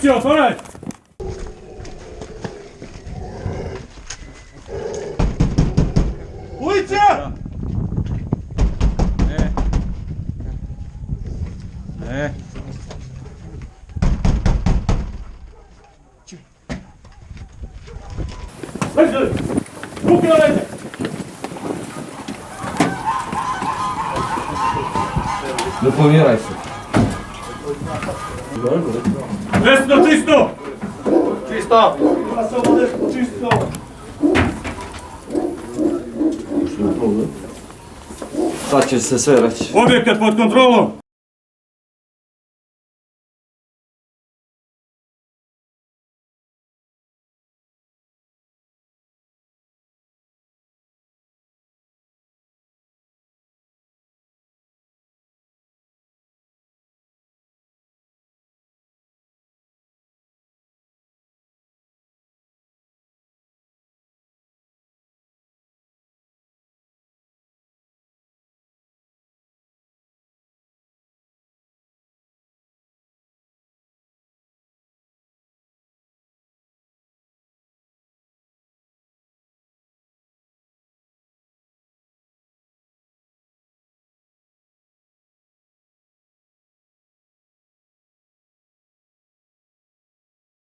Poziciju, otvaraj! Policija! Leži! Ruke na leđe! Ne pomiraj se. Desno, čisto! Čisto! Ja sam ovdje čisto! Sad će se sve reći. Objekat pod kontrolom!